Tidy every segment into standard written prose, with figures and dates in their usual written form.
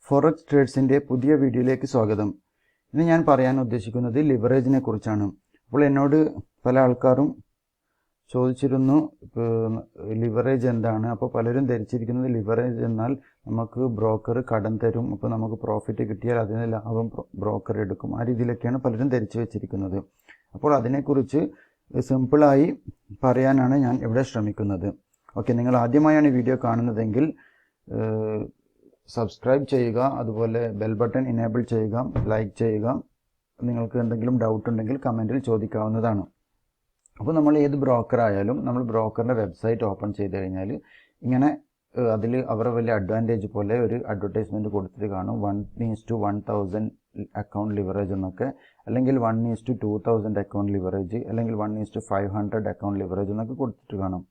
Forex ട്രേഡ്സിൻ്റെ പുതിയ വീഡിയോയിലേക്ക് സ്വാഗതം. ഇന്ന് ഞാൻ പറയാൻ ഉദ്ദേശിക്കുന്നത് ലിവറേജിനെ കുറിച്ചാണ്. അപ്പോൾ എന്നോട് പല ആൾക്കാരും ചോദിച്ചിരുന്നു ലിവറേജ് എന്താണ്. അപ്പോൾ പലരും ധരിച്ചിരിക്കുന്നത് ലിവറേജ് എന്നാൽ നമുക്ക് ബ്രോക്കർ കടം തരും, അപ്പോൾ നമുക്ക് പ്രോഫിറ്റ് കിട്ടിയാൽ അതിന് ലാഭം ബ്രോക്കർ എടുക്കും. ആ രീതിയിലൊക്കെയാണ് പലരും ധരിച്ചു വെച്ചിരിക്കുന്നത്. അപ്പോൾ അതിനെക്കുറിച്ച് സിമ്പിളായി പറയാനാണ് ഞാൻ ഇവിടെ ശ്രമിക്കുന്നത്. ഓക്കെ, നിങ്ങൾ ആദ്യമായാണ് ഈ വീഡിയോ കാണുന്നതെങ്കിൽ സബ്സ്ക്രൈബ് ചെയ്യുക, അതുപോലെ ബെൽ ബട്ടൺ ഇനേബിൾ ചെയ്യുക, ലൈക്ക് ചെയ്യുക. നിങ്ങൾക്ക് എന്തെങ്കിലും ഡൗട്ട് ഉണ്ടെങ്കിൽ കമൻറ്റിൽ ചോദിക്കാവുന്നതാണ്. അപ്പോൾ നമ്മൾ ഏത് ബ്രോക്കർ ആയാലും നമ്മൾ ബ്രോക്കറിൻ്റെ വെബ്സൈറ്റ് ഓപ്പൺ ചെയ്ത് കഴിഞ്ഞാൽ ഇങ്ങനെ അതിൽ അവരുടെ വലിയ അഡ്വാൻറ്റേജ് പോലെ ഒരു അഡ്വർടൈസ്മെൻറ്റ് കൊടുത്തിട്ട് കാണും 1:1000 അക്കൗണ്ട് ലിവറേജ് എന്നൊക്കെ, അല്ലെങ്കിൽ 1:2000 അക്കൗണ്ട് ലിവറേജ്, അല്ലെങ്കിൽ 1:500 അക്കൗണ്ട് ലിവറേജ് എന്നൊക്കെ കൊടുത്തിട്ട് കാണും.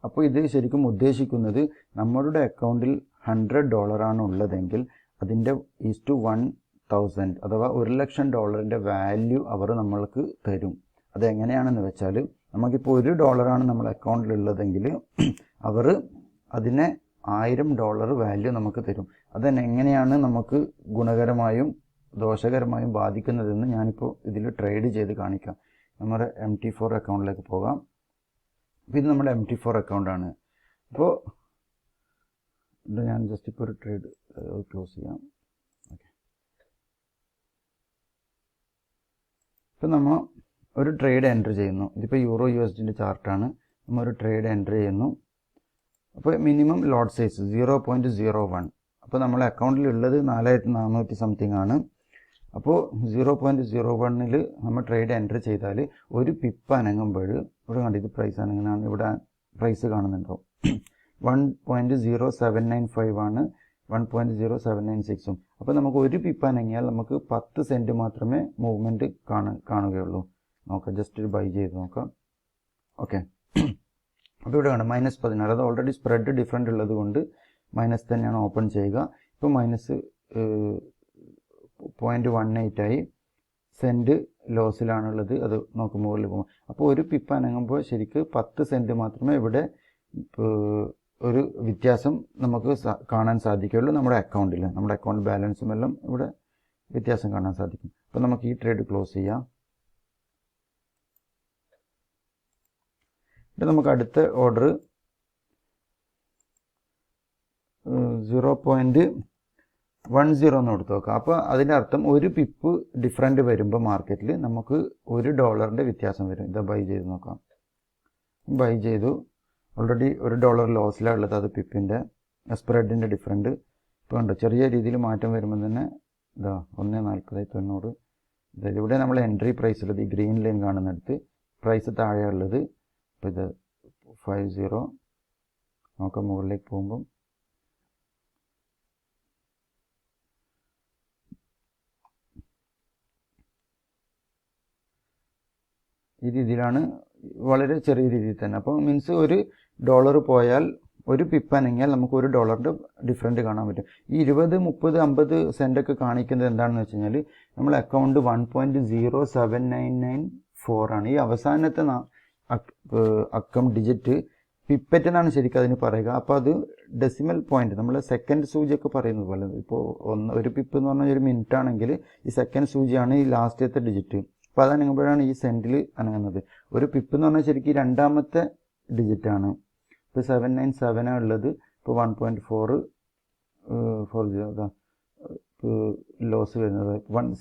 അപ്പോൾ ഇത് ശരിക്കും ഉദ്ദേശിക്കുന്നത് നമ്മളുടെ അക്കൗണ്ടിൽ $100 ഉള്ളതെങ്കിൽ അതിൻ്റെ $1,000 അഥവാ $1,00,000 വാല്യൂ അവർ നമ്മൾക്ക് തരും. അതെങ്ങനെയാണെന്ന് വെച്ചാൽ നമുക്കിപ്പോൾ $1 നമ്മുടെ അക്കൗണ്ടിലുള്ളതെങ്കിൽ അവർ അതിനെ $1000 വാല്യൂ നമുക്ക് തരും. അതെങ്ങനെയാണ് നമുക്ക് ഗുണകരമായും ദോഷകരമായും ബാധിക്കുന്നതെന്ന് ഞാനിപ്പോൾ ഇതിൽ ട്രേഡ് ചെയ്ത് കാണിക്കാം. നമ്മുടെ MT4 അക്കൗണ്ടിലേക്ക് പോകാം. അപ്പോൾ ഇത് നമ്മുടെ MT4 അക്കൗണ്ടാണ്. അപ്പോൾ ഞാൻ ജസ്റ്റ് ഇപ്പോൾ ഒരു ട്രേഡ് ക്ലോസ് ചെയ്യാം. ഓക്കെ, ഇപ്പോൾ നമ്മൾ ഒരു ട്രേഡ് എൻ്റർ ചെയ്യുന്നു. ഇതിപ്പോൾ EUR/USD ചാർട്ടാണ്. നമ്മൾ ഒരു ട്രേഡ് എൻ്റർ ചെയ്യുന്നു. അപ്പോൾ മിനിമം ലോട്ട് സൈസ് 0.01. അപ്പോൾ നമ്മളെ അക്കൗണ്ടിലുള്ളത് 4400 സംതിങ് ആണ്. അപ്പോൾ 0.01 നമ്മൾ ട്രേഡ് എൻ്റർ ചെയ്താൽ ഒരു പിപ്പ് അനങ്ങുമ്പോൾ ഇവിടെ കണ്ടിത് പ്രൈസ് അനങ്ങുന്നതാണ്. ഇവിടെ പ്രൈസ് കാണുന്നുണ്ടോ? 1.0795 ആണ്, 1.0796. അപ്പോൾ നമുക്ക് ഒരു പിപ്പ് അനങ്ങിയാൽ നമുക്ക് 10 സെൻറ്റ് മാത്രമേ മൂവ്മെൻറ്റ് കാണുകയുള്ളൂ. നോക്കാം, ജസ്റ്റ് ഒരു ബൈ ചെയ്ത് നോക്കാം. ഓക്കെ, അപ്പോൾ ഇവിടെ കാണാം -14. അത് ഓൾറെഡി സ്പ്രെഡ് ഡിഫറെൻ്റ് ഉള്ളത് കൊണ്ട് മൈനസ് തന്നെയാണ് ഓപ്പൺ ചെയ്യുക. ഇപ്പോൾ -0.18 ആയി. സെൻറ്റ് ലോസിലാണുള്ളത്. അത് നമുക്ക് മുകളിൽ പോകും. അപ്പോൾ ഒരു പിപ്പ് അനങ്ങുമ്പോൾ ശരിക്ക് 10 സെൻറ്റ് മാത്രമേ ഇവിടെ ഒരു വ്യത്യാസം നമുക്ക് കാണാൻ സാധിക്കുകയുള്ളൂ. നമ്മുടെ അക്കൗണ്ടിൽ നമ്മുടെ അക്കൗണ്ട് ബാലൻസും എല്ലാം ഇവിടെ വ്യത്യാസം കാണാൻ സാധിക്കും. അപ്പോൾ നമുക്ക് ഈ ട്രേഡ് ക്ലോസ് ചെയ്യാം. നമുക്ക് അടുത്ത ഓർഡർ 0.10 എന്ന് കൊടുത്തു നോക്കാം. അപ്പോൾ അതിൻ്റെ അർത്ഥം ഒരു പിപ്പ് ഡിഫറൻറ്റ് വരുമ്പോൾ മാർക്കറ്റിൽ നമുക്ക് $1 വ്യത്യാസം വരും. ഇത് ബൈ ചെയ്ത് നോക്കാം. ബൈ ചെയ്തു. ഓൾറെഡി $1 ലോസിലാണ് ഉള്ളത്. അത് പിപ്പിൻ്റെ സ്പ്രെഡിൻ്റെ ഡിഫറൻറ്റ്. ഇപ്പോൾ ഉണ്ട് ചെറിയ രീതിയിൽ മാറ്റം വരുമ്പോൾ തന്നെ ഇതാ 1.4090. അതായത് ഇവിടെ നമ്മൾ എൻട്രി പ്രൈസ് ഉള്ളത് ഈ ഗ്രീൻ ലൈൻ കാണുന്നിടത്ത് പ്രൈസ് താഴെയുള്ളത്. അപ്പോൾ ഇത് 50 നോക്കാം. മുകളിലേക്ക് പോകുമ്പം ഈ രീതിയിലാണ്, വളരെ ചെറിയ രീതിയിൽ തന്നെ. അപ്പോൾ മീൻസ് $1 പോയാൽ ഒരു പിപ്പ് അനങ്ങിയാൽ നമുക്ക് $1 ഡിഫറൻറ്റ് കാണാൻ പറ്റും. ഈ 20, 30, 50 സെൻറ്റൊക്കെ കാണിക്കുന്നത് എന്താണെന്ന് വെച്ച് കഴിഞ്ഞാൽ നമ്മളെ അക്കൗണ്ട് 1.07994 ആണ്. ഈ അവസാനത്തെ അക്കം ഡിജിറ്റ് പിപ്പറ്റ് എന്നാണ് ശരിക്കും അതിന് പറയുക. അപ്പോൾ അത് ഡെസിമൽ പോയിന്റ്, നമ്മൾ സെക്കൻഡ് സൂചിയൊക്കെ പറയുന്നത് പോലെ. ഇപ്പോൾ ഒരു പിപ്പ് എന്ന് പറഞ്ഞാൽ ഒരു മിനിറ്റ് ആണെങ്കിൽ ഈ സെക്കൻഡ് സൂചിയാണ് ഈ ലാസ്റ്റത്തെ ഡിജിറ്റ്. അപ്പോൾ അത് അനങ്ങുമ്പോഴാണ് ഈ സെൻറ്റിൽ അനങ്ങുന്നത്. ഒരു പിപ്പ് എന്ന് പറഞ്ഞാൽ ശരിക്കും രണ്ടാമത്തെ ഡിജിറ്റാണ്. ഇപ്പോൾ 797 ഉള്ളത്. ഇപ്പോൾ 1.440 ലോസ് വരുന്നത്.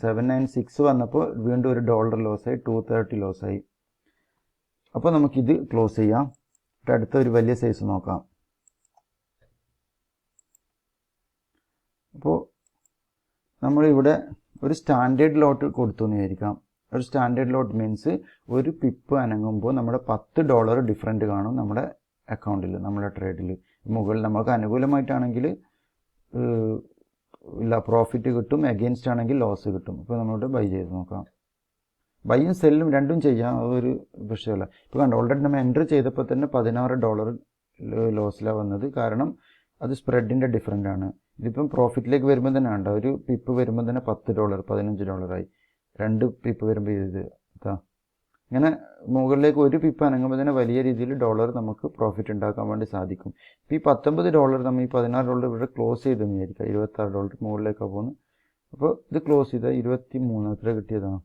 796 വന്നപ്പോൾ വീണ്ടും $1 ലോസായി, 230 ലോസായി. അപ്പോൾ നമുക്കിത് ക്ലോസ് ചെയ്യാം. അടുത്ത ഒരു വലിയ സൈസ് നോക്കാം. അപ്പോൾ നമ്മളിവിടെ ഒരു സ്റ്റാൻഡേർഡ് ലോട്ട് കൊടുത്തു എന്ന് വിചാരിക്കാം. ഒരു സ്റ്റാൻഡേർഡ് ലോട്ട് മീൻസ് ഒരു പിപ്പ് അനങ്ങുമ്പോൾ നമ്മുടെ $10 ഡിഫറൻറ്റ് കാണും നമ്മുടെ അക്കൗണ്ടിൽ, നമ്മുടെ ട്രേഡിൽ. മുകളിൽ നമുക്ക് അനുകൂലമായിട്ടാണെങ്കിൽ പ്രോഫിറ്റ് കിട്ടും, എഗെയിൻസ്റ്റ് ആണെങ്കിൽ ലോസ് കിട്ടും. അപ്പോൾ നമ്മളോട് ബൈ ചെയ്ത് നോക്കാം. ബൈയും സെല്ലും രണ്ടും ചെയ്യാം, അതൊരു വിഷയമല്ല. ഇപ്പോൾ കണ്ടോ, ഓൾറെഡി നമ്മൾ എൻ്റർ ചെയ്തപ്പോൾ തന്നെ $16 ലോസിലാണ് വന്നത്. കാരണം അത് സ്പ്രെഡിൻ്റെ ഡിഫറൻ്റ് ആണ്. ഇതിപ്പം പ്രോഫിറ്റിലേക്ക് വരുമ്പോൾ തന്നെ ഉണ്ട്, ഒരു പിപ്പ് വരുമ്പോൾ തന്നെ $10, $15 ആയി. 2 പിപ്പ് വരുമ്പോൾ ഇത് ഇങ്ങനെ മുകളിലേക്ക് ഒരു പിപ്പ് അനങ്ങുമ്പോൾ തന്നെ വലിയ രീതിയിൽ ഡോളർ നമുക്ക് പ്രോഫിറ്റ് ഉണ്ടാക്കാൻ വേണ്ടി സാധിക്കും. ഇപ്പോൾ ഈ $19 നമ്മൾ ഈ $16 ഇവിടെ ക്ലോസ് ചെയ്തെന്ന് വിചാരിക്കുക. $26 മുകളിലേക്കാണ് പോകുന്നത്. അപ്പോൾ ഇത് ക്ലോസ് ചെയ്താൽ 23 എത്ര കിട്ടിയതാണ്.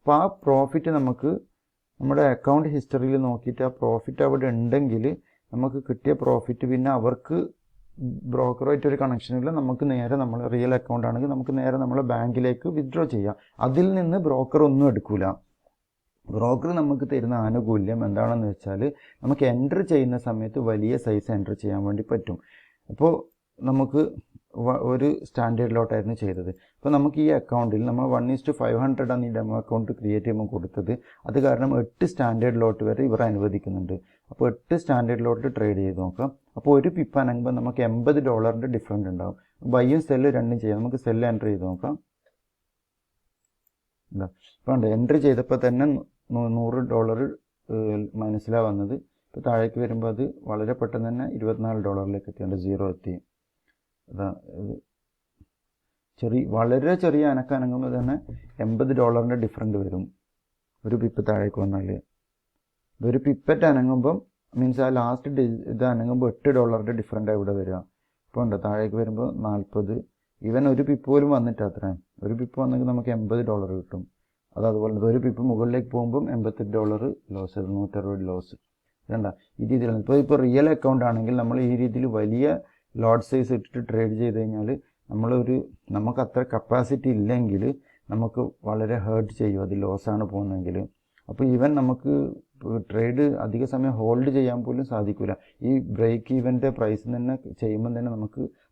അപ്പോൾ ആ പ്രോഫിറ്റ് നമുക്ക് നമ്മുടെ അക്കൗണ്ട് ഹിസ്റ്ററിയിൽ നോക്കിയിട്ട് ആ പ്രോഫിറ്റ് അവിടെ ഉണ്ടെങ്കിൽ നമുക്ക് കിട്ടിയ പ്രോഫിറ്റ് പിന്നെ അവർക്ക് ബ്രോക്കറുമായിട്ട് ഒരു കണക്ഷനില്ല. നമുക്ക് നേരെ നമ്മൾ റിയൽ അക്കൗണ്ട് ആണെങ്കിൽ നമുക്ക് നേരെ നമ്മളെ ബാങ്കിലേക്ക് വിത്ഡ്രോ ചെയ്യാം. അതിൽ നിന്ന് ബ്രോക്കർ ഒന്നും എടുക്കില്ല. ബ്രോക്കർ നമുക്ക് തരുന്ന ആനുകൂല്യം എന്താണെന്ന് വെച്ചാൽ നമുക്ക് എൻട്രി ചെയ്യുന്ന സമയത്ത് വലിയ സൈസ് എൻട്രി ചെയ്യാൻ വേണ്ടി പറ്റും. അപ്പോൾ നമുക്ക് ഒരു സ്റ്റാൻഡേർഡ് ലോട്ടായിരുന്നു ചെയ്തത്. അപ്പോൾ നമുക്ക് ഈ അക്കൗണ്ടിൽ നമ്മൾ 1:500 ആണ് ഈ ഡെമോ അക്കൗണ്ട് ക്രിയേറ്റ് ചെയ്യുമ്പോൾ കൊടുത്തത്. അത് കാരണം 8 സ്റ്റാൻഡേർഡ് ലോട്ട് വരെ ഇവർ അനുവദിക്കുന്നുണ്ട്. അപ്പോൾ 8 സ്റ്റാൻഡേർഡ് ലോട്ട് ട്രേഡ് ചെയ്ത് നോക്കാം. അപ്പോൾ ഒരു പിപ്പ് അനങ്ങുമ്പോൾ നമുക്ക് $80 ഡിഫറൻറ്റ് ഉണ്ടാകും. ബൈയും സെല്ല് രണ്ടും ചെയ്യാം. നമുക്ക് സെല്ല് എൻട്രി ചെയ്ത് നോക്കാം. എന്താ ഇപ്പോൾ എൻട്രി ചെയ്തപ്പോൾ തന്നെ $100 മൈനസിലാണ് വന്നത്. ഇപ്പോൾ താഴേക്ക് വരുമ്പോൾ അത് വളരെ പെട്ടെന്ന് തന്നെ $24 എത്തിയുണ്ട്. 0 എത്തി. അതാ വളരെ ചെറിയ അനങ്ങുമ്പോൾ തന്നെ $80 ഡിഫറൻറ്റ് വരും ഒരു പിപ്പ് താഴേക്ക് വന്നാൽ. ഇതൊരു പിപ്പറ്റ് അനങ്ങുമ്പം മീൻസ് ആ ലാസ്റ്റ് ഇത് അനങ്ങുമ്പോൾ $8 ഡിഫറൻറ്റാണ് ഇവിടെ വരിക. ഇപ്പോൾ ഉണ്ട് താഴേക്ക് വരുമ്പോൾ 40. ഈവൻ ഒരു പിപ്പ് പോലും വന്നിട്ട് അത്രയും. ഒരു പിപ്പ് വന്നെങ്കിൽ നമുക്ക് $80 കിട്ടും. അതുപോലെ ഒരു പിപ്പ് മുകളിലേക്ക് പോകുമ്പം $88 ലോസ്, $160 ലോസ്. വേണ്ട ഈ രീതിയിലാണ്. ഇപ്പോൾ റിയൽ അക്കൗണ്ട് ആണെങ്കിൽ നമ്മൾ ഈ രീതിയിൽ വലിയ ലോട്ട് സൈസ് ഇട്ടിട്ട് ട്രേഡ് ചെയ്ത് കഴിഞ്ഞാൽ നമുക്ക് അത്ര കപ്പാസിറ്റി ഇല്ലെങ്കിൽ നമുക്ക് വളരെ ഹേർട്ട് ചെയ്യും. അത് ലോസാണ് പോകുന്നതെങ്കിൽ. അപ്പോൾ ഈവൻ നമുക്ക് ട്രേഡ് അധിക സമയം ഹോൾഡ് ചെയ്യാൻ പോലും സാധിക്കില്ല. ഈ ബ്രേക്ക് ഈവൻ്റെ പ്രൈസിൽ തന്നെ ചെയ്യുമ്പോൾ തന്നെ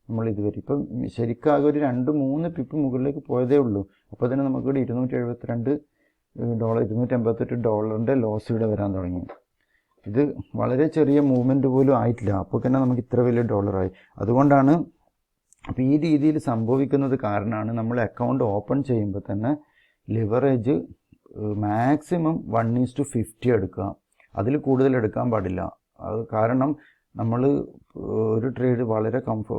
നമ്മൾ ഇത് വരും. ഇപ്പം ശരിക്കാകെ ഒരു 2-3 പിപ്പ് മുകളിലേക്ക് പോയതേ ഉള്ളൂ. അപ്പോൾ തന്നെ നമുക്കിവിടെ $272 $288 ലോസ് ഇവിടെ വരാൻ തുടങ്ങി. ഇത് വളരെ ചെറിയ മൂവ്മെൻറ്റ് പോലും ആയിട്ടില്ല. അപ്പോൾ തന്നെ നമുക്ക് ഇത്ര വലിയ ഡോളറായി. അതുകൊണ്ടാണ് അപ്പോൾ ഈ രീതിയിൽ സംഭവിക്കുന്നത് കാരണമാണ് നമ്മൾ അക്കൗണ്ട് ഓപ്പൺ ചെയ്യുമ്പോൾ തന്നെ ലിവറേജ് മാക്സിമം 1:50 എടുക്കുക. അതിൽ കൂടുതൽ എടുക്കാൻ പാടില്ല. അത് കാരണം നമ്മൾ ഒരു ട്രേഡ്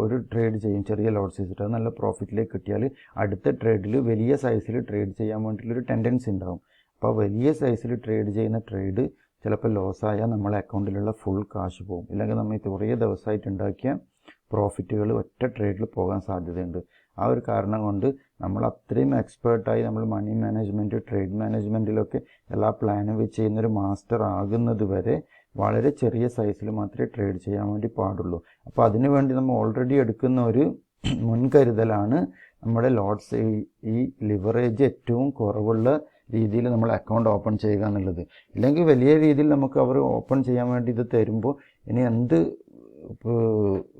ഒരു ട്രേഡ് ചെയ്യും ചെറിയ ലോട്ട് സൈസ് ഇട്ട് അത് നല്ല പ്രോഫിറ്റിലേക്ക് കിട്ടിയാൽ അടുത്ത ട്രേഡിൽ വലിയ സൈസിൽ ട്രേഡ് ചെയ്യാൻ വേണ്ടിയിട്ടുള്ളൊരു ടെൻഡൻസി ഉണ്ടാകും. അപ്പോൾ വലിയ സൈസിൽ ട്രേഡ് ചെയ്യുന്ന ട്രേഡ് ചിലപ്പോൾ ലോസായാൽ നമ്മളെ അക്കൗണ്ടിലുള്ള ഫുൾ കാശ് പോകും. ഇല്ലെങ്കിൽ നമ്മൾ കുറേ ദിവസമായിട്ട് ഉണ്ടാക്കിയ പ്രോഫിറ്റുകൾ ഒറ്റ ട്രേഡിൽ പോകാൻ സാധ്യതയുണ്ട്. ആ ഒരു കാരണം കൊണ്ട് നമ്മൾ അത്രയും എക്സ്പേർട്ടായി നമ്മൾ മണി മാനേജ്മെൻറ്റ് ട്രേഡ് മാനേജ്മെൻറ്റിലൊക്കെ എല്ലാ പ്ലാനും വെച്ച് ചെയ്യുന്നൊരു മാസ്റ്റർ ആകുന്നത് വരെ വളരെ ചെറിയ സൈസിൽ മാത്രമേ ട്രേഡ് ചെയ്യാൻ വേണ്ടി പാടുള്ളൂ. അപ്പോൾ അതിനു വേണ്ടി നമ്മൾ ഓൾറെഡി എടുക്കുന്ന ഒരു മുൻകരുതലാണ് നമ്മുടെ ലോട്ട്സ് ഈ ലിവറേജ് ഏറ്റവും കുറവുള്ള രീതിയിൽ നമ്മൾ അക്കൗണ്ട് ഓപ്പൺ ചെയ്യുക എന്നുള്ളത്. ഇല്ലെങ്കിൽ വലിയ രീതിയിൽ നമുക്ക് അവർ ഓപ്പൺ ചെയ്യാൻ വേണ്ടി ഇത് തരുമ്പോൾ ഇനി എന്ത്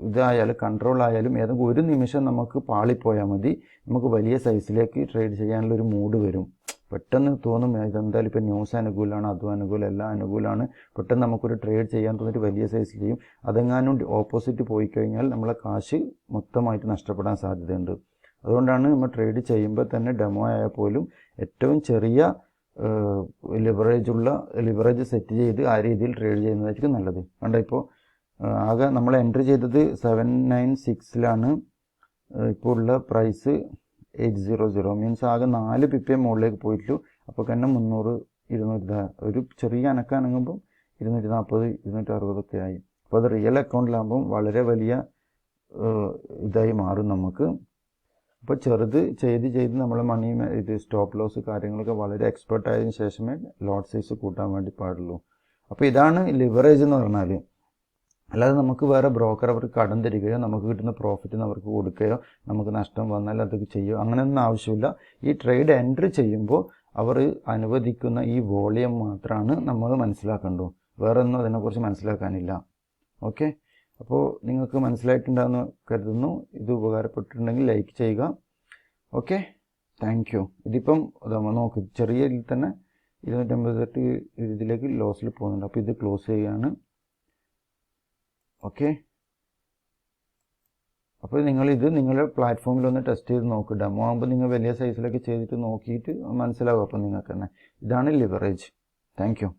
ഇതായാലും കൺട്രോൾ ആയാലും ഏതെങ്കിലും ഒരു നിമിഷം നമുക്ക് പാളിപ്പോയാൽ മതി, നമുക്ക് വലിയ സൈസിലേക്ക് ട്രേഡ് ചെയ്യാനുള്ളൊരു മൂഡ് വരും. പെട്ടെന്ന് തോന്നും ഇതെന്തായാലും ഇപ്പോൾ ന്യൂസ് അനുകൂലമാണ്, അതും അനുകൂലം, എല്ലാം അനുകൂലമാണ്. പെട്ടെന്ന് നമുക്കൊരു ട്രേഡ് ചെയ്യാൻ തോന്നിയിട്ട് വലിയ സൈസിൽ ചെയ്യും. അതെങ്ങാനും ഓപ്പോസിറ്റ് പോയി കഴിഞ്ഞാൽ നമ്മളെ കാശ് മൊത്തമായിട്ട് നഷ്ടപ്പെടാൻ സാധ്യതയുണ്ട്. അതുകൊണ്ടാണ് നമ്മൾ ട്രേഡ് ചെയ്യുമ്പോൾ തന്നെ ഡെമോ ആയാൽ പോലും ഏറ്റവും ചെറിയ ലിവറേജ് സെറ്റ് ചെയ്ത് ആ രീതിയിൽ ട്രേഡ് ചെയ്യുന്നതായിരിക്കും നല്ലത്. കണ്ട ഇപ്പോൾ ആകെ നമ്മൾ എൻട്രി ചെയ്തത് 796 ഇപ്പോൾ ഉള്ള പ്രൈസ് 800 മീൻസ് ആകെ 4 പിപ്പേ മുകളിലേക്ക് പോയിട്ടുള്ളൂ. അപ്പോൾ തന്നെ 300 200 ഒരു ചെറിയ അനങ്ങുമ്പോൾ 240 260 ഒക്കെ ആയി. അപ്പോൾ അത് റിയൽ അക്കൗണ്ടിലാകുമ്പം വളരെ വലിയ ഇതായി മാറും നമുക്ക്. അപ്പോൾ ചെറുത് ചെയ്ത് നമ്മൾ ഇത് സ്റ്റോപ്പ് ലോസ് കാര്യങ്ങളൊക്കെ വളരെ എക്സ്പെർട്ട് ആയതിനു ശേഷമേ ലോട്ട് സൈസ് കൂട്ടാൻ വേണ്ടി പാടുള്ളൂ. അപ്പോൾ ഇതാണ് ലിവറേജ് എന്ന് പറഞ്ഞാൽ. അല്ലാതെ നമുക്ക് വേറെ ബ്രോക്കർ അവർക്ക് കടം തരികയോ നമുക്ക് കിട്ടുന്ന പ്രോഫിറ്റിന് അവർക്ക് കൊടുക്കുകയോ നമുക്ക് നഷ്ടം വന്നാൽ അതൊക്കെ ചെയ്യുകയോ അങ്ങനെയൊന്നും ആവശ്യമില്ല. ഈ ട്രേഡ് എൻട്രി ചെയ്യുമ്പോൾ അവർ അനുവദിക്കുന്ന ഈ വോളിയം മാത്രമാണ് നമ്മൾ മനസ്സിലാക്കേണ്ടു. വേറെ ഒന്നും അതിനെക്കുറിച്ച് മനസ്സിലാക്കാനില്ല. ഓക്കെ, അപ്പോൾ നിങ്ങൾക്ക് മനസ്സിലായിട്ടുണ്ടാകുമെന്ന് കരുതുന്നു. ഇത് ഉപകാരപ്പെട്ടിട്ടുണ്ടെങ്കിൽ ലൈക്ക് ചെയ്യുക. Okay, thank you. ഇതിപ്പം നോക്ക് ചെറിയ ഇതിൽ തന്നെ 288 ഇതിലേക്ക് ലോസിൽ പോകുന്നുണ്ട്. അപ്പോൾ ഇത് ക്ലോസ് ചെയ്യുകയാണ്. ഓക്കെ, അപ്പോൾ നിങ്ങളുടെ പ്ലാറ്റ്ഫോമിൽ ഒന്ന് ടെസ്റ്റ് ചെയ്ത് നോക്കുക. ഡെമോ ആകുമ്പോൾ നിങ്ങൾ വലിയ സൈസിലൊക്കെ ചെയ്തിട്ട് നോക്കിയിട്ട് മനസ്സിലാവും. അപ്പോൾ നിങ്ങൾക്ക് തന്നെ ഇതാണ് ലിവറേജ്. Thank you.